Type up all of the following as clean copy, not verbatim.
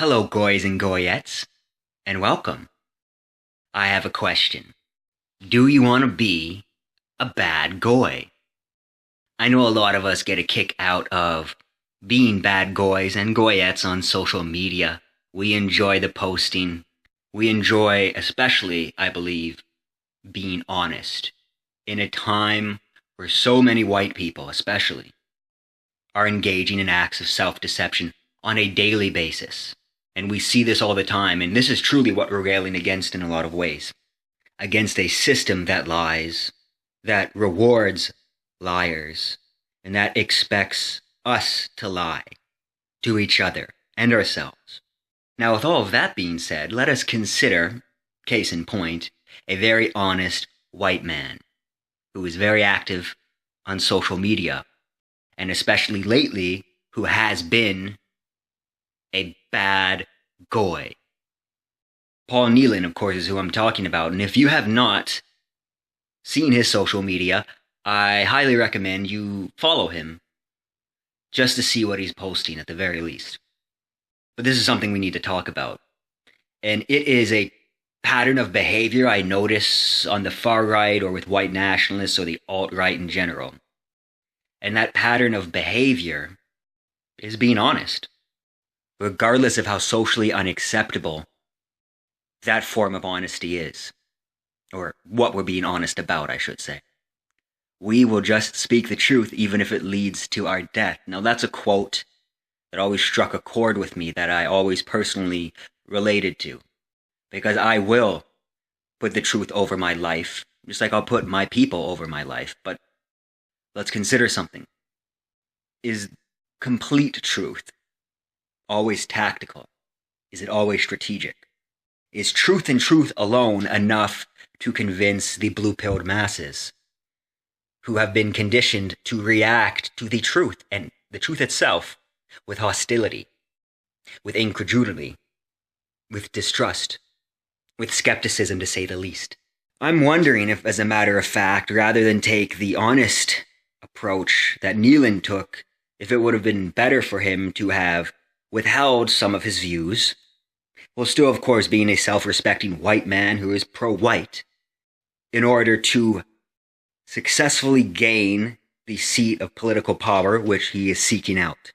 Hello, goys and goyettes, and welcome. I have a question. Do you want to be a bad goy? I know a lot of us get a kick out of being bad goys and goyettes on social media. We enjoy the posting. We enjoy, especially, I believe, being honest. In a time where so many white people, especially, are engaging in acts of self-deception on a daily basis. And we see this all the time, and this is truly what we're railing against in a lot of ways. Against a system that lies, that rewards liars, and that expects us to lie to each other and ourselves. Now, with all of that being said, let us consider, case in point, a very honest white man who is very active on social media, and especially lately, who has been a bad goy. Paul Nehlen, of course, is who I'm talking about, and if you have not seen his social media, I highly recommend you follow him just to see what he's posting at the very least. But this is something we need to talk about, and it is a pattern of behavior I notice on the far right or with white nationalists or the alt-right in general. And that pattern of behavior is being honest. Regardless of how socially unacceptable that form of honesty is, or what we're being honest about, I should say. We will just speak the truth even if it leads to our death. Now, that's a quote that always struck a chord with me, that I always personally related to, because I will put the truth over my life, just like I'll put my people over my life. But let's consider something. Is complete truth always tactical? Is it always strategic? Is truth and truth alone enough to convince the blue-pilled masses who have been conditioned to react to the truth and the truth itself with hostility, with incredulity, with distrust, with skepticism, to say the least? I'm wondering if, as a matter of fact, rather than take the honest approach that Nehlen took, if it would have been better for him to have withheld some of his views, while still, of course, being a self-respecting white man who is pro-white, in order to successfully gain the seat of political power which he is seeking out,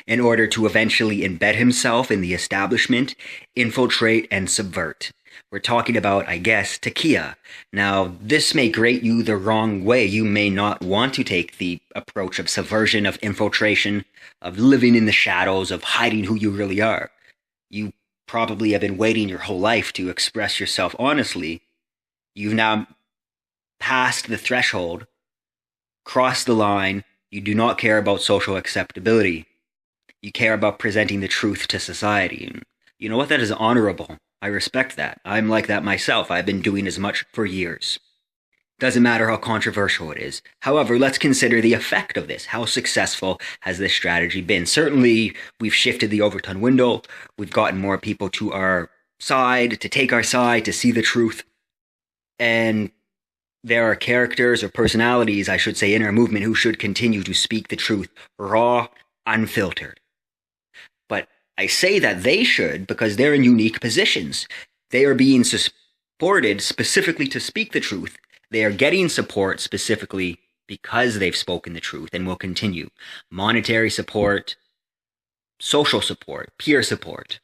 in order to eventually embed himself in the establishment, infiltrate, and subvert. We're talking about, I guess, Takia. Now, this may grate you the wrong way. You may not want to take the approach of subversion, of infiltration, of living in the shadows, of hiding who you really are. You probably have been waiting your whole life to express yourself honestly. You've now passed the threshold, crossed the line. You do not care about social acceptability. You care about presenting the truth to society. And you know what? That is honorable. I respect that. I'm like that myself. I've been doing as much for years. Doesn't matter how controversial it is. However, let's consider the effect of this. How successful has this strategy been? Certainly, we've shifted the Overton window. We've gotten more people to our side, to take our side, to see the truth. And there are characters or personalities, I should say, in our movement who should continue to speak the truth, raw, unfiltered. But I say that they should because they're in unique positions. They are being supported specifically to speak the truth. They are getting support specifically because they've spoken the truth and will continue. Monetary support, social support, peer support.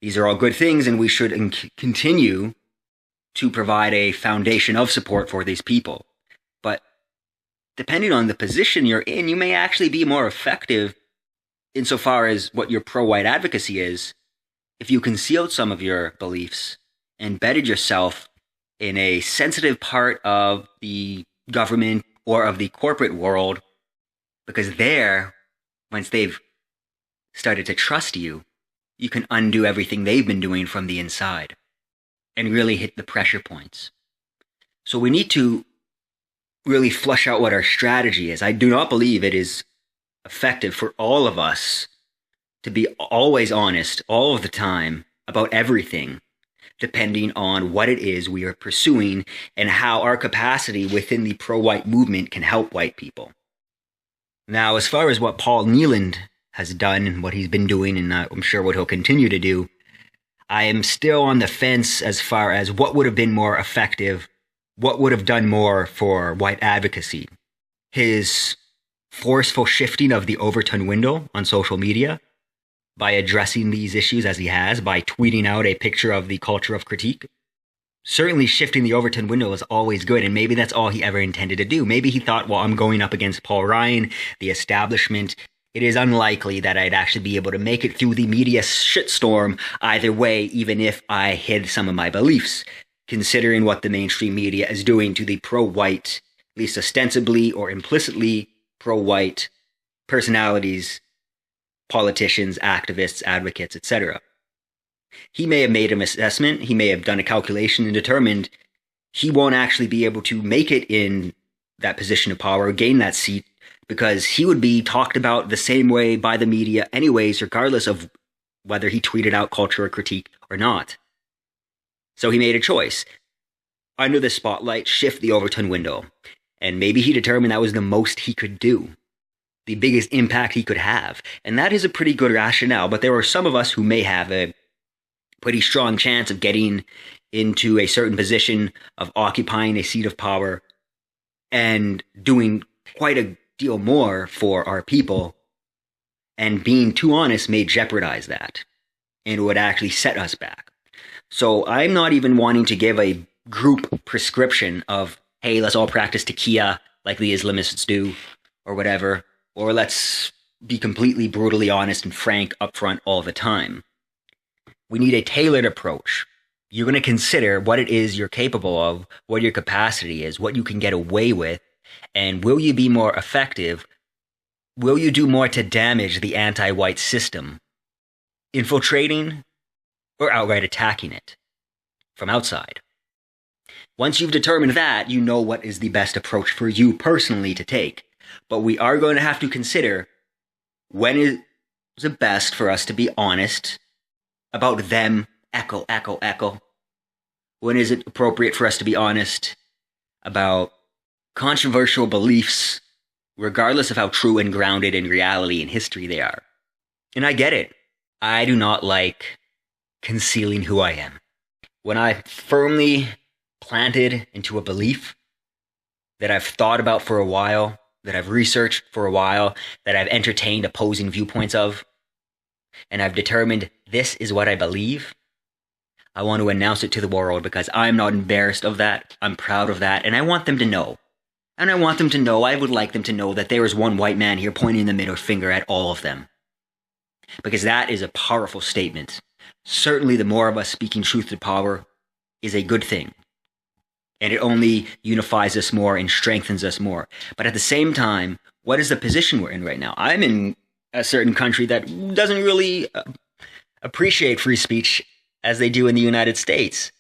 These are all good things, and we should continue to provide a foundation of support for these people. But depending on the position you're in, you may actually be more effective insofar as what your pro-white advocacy is if you concealed some of your beliefs, embedded yourself in a sensitive part of the government or of the corporate world, because there, once they've started to trust you, you can undo everything they've been doing from the inside and really hit the pressure points. So we need to really flush out what our strategy is. I do not believe it is effective for all of us to be always honest all of the time about everything, depending on what it is we are pursuing and how our capacity within the pro-white movement can help white people. Now, as far as what Paul Nehlen has done and what he's been doing, and I'm sure what he'll continue to do, I am still on the fence as far as what would have been more effective, what would have done more for white advocacy. His forceful shifting of the Overton window on social media by addressing these issues as he has, by tweeting out a picture of the culture of critique. Certainly shifting the Overton window is always good, and maybe that's all he ever intended to do. Maybe he thought, well, I'm going up against Paul Ryan, the establishment. It is unlikely that I'd actually be able to make it through the media shitstorm either way, even if I hid some of my beliefs, considering what the mainstream media is doing to the pro-white, at least ostensibly or implicitly pro-white personalities, politicians, activists, advocates, etc. He may have made an assessment, he may have done a calculation and determined he won't actually be able to make it in that position of power, gain that seat, because he would be talked about the same way by the media anyways, regardless of whether he tweeted out culture or critique or not. So he made a choice. Under the spotlight, shift the Overton window. And maybe he determined that was the most he could do, the biggest impact he could have. And that is a pretty good rationale, but there are some of us who may have a pretty strong chance of getting into a certain position, of occupying a seat of power, and doing quite a deal more for our people, and being too honest may jeopardize that, and it would actually set us back. So I'm not even wanting to give a group prescription of, hey, let's all practice taqiyya like the Islamists do, or whatever, or let's be completely brutally honest and frank upfront all the time. We need a tailored approach. You're going to consider what it is you're capable of, what your capacity is, what you can get away with, and will you be more effective? Will you do more to damage the anti-white system, infiltrating or outright attacking it from outside? Once you've determined that, you know what is the best approach for you personally to take. But we are going to have to consider when is it best for us to be honest about them, echo. When is it appropriate for us to be honest about controversial beliefs, regardless of how true and grounded in reality and history they are? And I get it. I do not like concealing who I am. When I firmly planted into a belief that I've thought about for a while, that I've researched for a while, that I've entertained opposing viewpoints of, and I've determined this is what I believe, I want to announce it to the world because I'm not embarrassed of that. I'm proud of that, and I want them to know. And I want them to know, I would like them to know that there is one white man here pointing the middle finger at all of them. Because that is a powerful statement. Certainly the more of us speaking truth to power is a good thing. And it only unifies us more and strengthens us more. But at the same time, what is the position we're in right now? I'm in a certain country that doesn't really appreciate free speech as they do in the United States.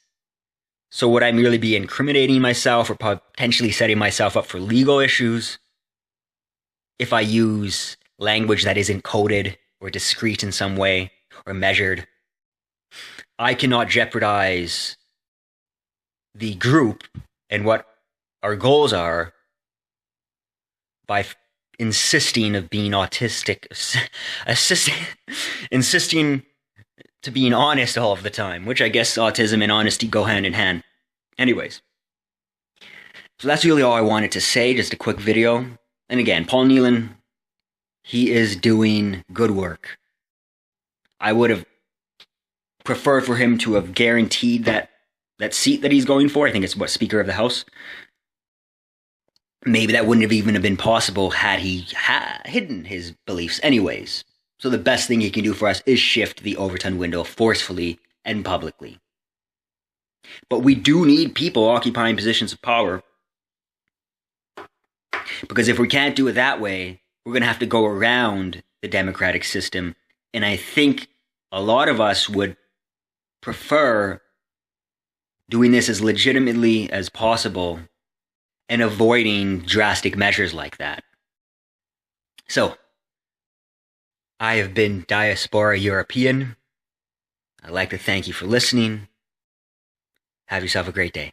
So would I merely be incriminating myself or potentially setting myself up for legal issues if I use language that isn't coded or discreet in some way or measured? I cannot jeopardize the group and what our goals are by insisting of being autistic, insisting to being honest all of the time, which I guess autism and honesty go hand in hand. Anyways, so that's really all I wanted to say, just a quick video. And again, Paul Nehlen, he is doing good work. I would have preferred for him to have guaranteed that seat that he's going for. I think it's Speaker of the House. Maybe that wouldn't have even been possible had he hidden his beliefs anyways. So the best thing he can do for us is shift the Overton window forcefully and publicly. But we do need people occupying positions of power. Because if we can't do it that way, we're going to have to go around the democratic system. And I think a lot of us would prefer doing this as legitimately as possible and avoiding drastic measures like that. So, I have been Diaspora European. I'd like to thank you for listening. Have yourself a great day.